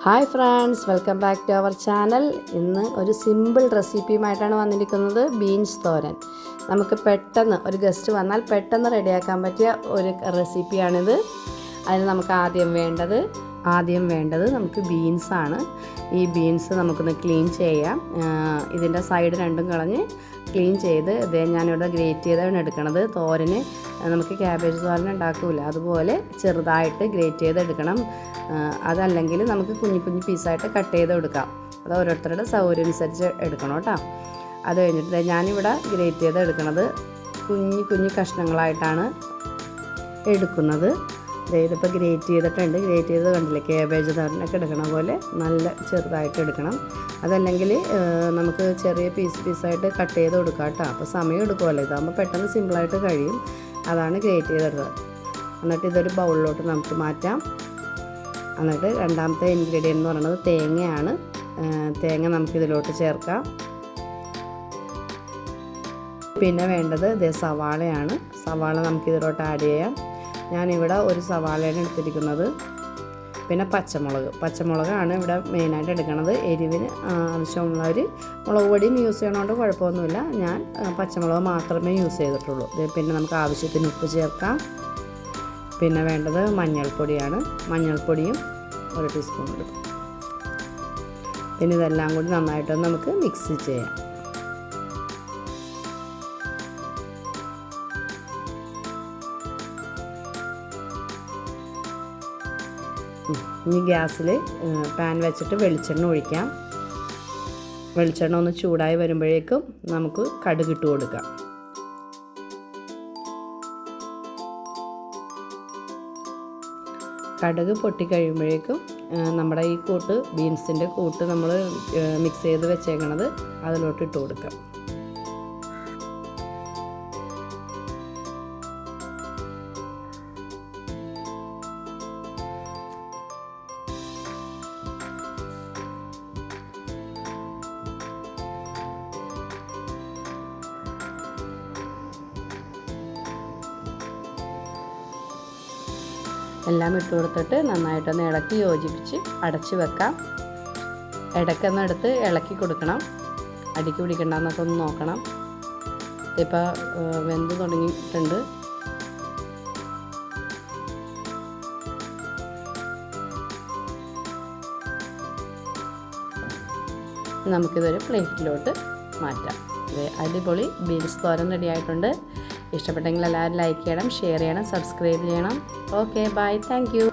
Hi friends, welcome back to our channel. ഇന്ന് ഒരു simple റെസിപ്പിയുമായിട്ടാണ് വന്നിരിക്കുന്നത്. ബീൻസ് തോരൻ. നമുക്ക് പെട്ടെന്ന് ഒരു ഗസ്റ്റ് വന്നാൽ പെട്ടെന്ന് റെഡിയാക്കാൻ പറ്റിയ ഒരു റെസിപ്പിയാണിത്. അതിന് നമുക്ക് ആദ്യം വേണ്ടത് നമുക്ക് ബീൻസാണ്. ഈ ബീൻസ് നമുക്കൊന്ന് ക്ലീൻ ചെയ്യാം. ഇതിൻ്റെ സൈഡ് രണ്ടും കളഞ്ഞ് ക്ലീൻ ചെയ്ത് ഞാനിവിടെ ഗ്രേറ്റ് ചെയ്താണ് എടുക്കണത്. തോരന് നമുക്ക് ക്യാബേജ് തോരൻ ഉണ്ടാക്കില്ല, അതുപോലെ ചെറുതായിട്ട് ഗ്രേറ്റ് ചെയ്തെടുക്കണം. അതല്ലെങ്കിൽ നമുക്ക് കുഞ്ഞു കുഞ്ഞു പീസായിട്ട് കട്ട് ചെയ്ത് എടുക്കാം. അത് ഓരോരുത്തരുടെ സൗകര്യം അനുസരിച്ച് എടുക്കണം കേട്ടോ. അത് കഴിഞ്ഞിട്ട് ഞാനിവിടെ ഗ്രേറ്റ് ചെയ്ത് എടുക്കണത് കുഞ്ഞു കുഞ്ഞു കഷ്ണങ്ങളായിട്ടാണ് എടുക്കുന്നത്. ഇതിപ്പോൾ ഗ്രേറ്റ് ചെയ്തിട്ടുണ്ട്. ഗ്രേറ്റ് ചെയ്ത് കണ്ടില്ലേ, ക്യാബേജ് തോരനൊക്കെ എടുക്കണ പോലെ നല്ല ചെറുതായിട്ട് എടുക്കണം. അതല്ലെങ്കിൽ നമുക്ക് ചെറിയ പീസായിട്ട് കട്ട് ചെയ്ത് കൊടുക്കാം കേട്ടോ. അപ്പോൾ സമയം എടുക്കുമല്ലോ. ഇതാകുമ്പോൾ പെട്ടെന്ന് സിമ്പിളായിട്ട് കഴിയും. അതാണ് ഗ്രേറ്റ് ചെയ്തെടുത്തത്. എന്നിട്ട് ഇതൊരു ബൗളിലോട്ട് നമുക്ക് മാറ്റാം. എന്നിട്ട് രണ്ടാമത്തെ ഇൻഗ്രീഡിയൻ്റ് എന്ന് പറയുന്നത് തേങ്ങയാണ്. തേങ്ങ നമുക്കിതിലോട്ട് ചേർക്കാം. പിന്നെ വേണ്ടത് സവാളയാണ്. സവാള നമുക്കിതിലോട്ട് ആഡ് ചെയ്യാം. ഞാനിവിടെ ഒരു സവാളയാണ് എടുത്തിരിക്കുന്നത്. പിന്നെ പച്ചമുളകാണ് ഇവിടെ മെയിനായിട്ട് എടുക്കുന്നത്. എരിവിന് ആവശ്യമുള്ളവർ മുളക് പൊടിയും യൂസ് ചെയ്യണോണ്ട് കുഴപ്പമൊന്നുമില്ല. ഞാൻ പച്ചമുളക് മാത്രമേ യൂസ് ചെയ്തിട്ടുള്ളൂ. പിന്നെ നമുക്ക് ആവശ്യത്തിന് ഉപ്പ് ചേർക്കാം. പിന്നെ വേണ്ടത് മഞ്ഞൾപ്പൊടിയാണ്. മഞ്ഞൾപ്പൊടിയും 1 ടീസ്പൂൺ എടുക്കും. പിന്നെ ഇതെല്ലാം കൂടി നന്നായിട്ടൊന്ന് നമുക്ക് മിക്സ് ചെയ്യാം. ഇനി ഗ്യാസിൽ പാൻ വെച്ചിട്ട് വെളിച്ചെണ്ണ ഒഴിക്കാം. വെളിച്ചെണ്ണ ഒന്ന് ചൂടായി വരുമ്പോഴേക്കും നമുക്ക് കടുക് ഇട്ട് കൊടുക്കാം. കടുക് പൊട്ടിക്കഴിയുമ്പോഴേക്കും നമ്മുടെ ഈ ബീൻസിൻ്റെ കൂട്ട് നമ്മൾ മിക്സ് ചെയ്ത് വെച്ചേക്കണത് അതിലോട്ട് ഇട്ട് കൊടുക്കാം. എല്ലാം ഇട്ട് കൊടുത്തിട്ട് നന്നായിട്ടൊന്ന് ഇളക്കി യോജിപ്പിച്ച് അടച്ച് വെക്കാം. ഇടയ്ക്കൊന്ന് എടുത്ത് ഇളക്കി കൊടുക്കണം. അടിക്ക് പിടിക്കണ്ടെന്നൊക്കെ ഒന്ന് നോക്കണം. ഇപ്പോൾ വെന്ത് തുടങ്ങിയിട്ടുണ്ട്. നമുക്കിതൊരു പ്ലേറ്റിലോട്ട് മാറ്റാം. അടിപൊളി ബീൻസ് തോരൻ റെഡി ആയിട്ടുണ്ട്. ഇഷ്ടപ്പെട്ടെങ്കിൽ എല്ലാവരും ലൈക്ക് ചെയ്യണം, ഷെയർ ചെയ്യണം, സബ്സ്ക്രൈബ് ചെയ്യണം. Okay, bye, thank U.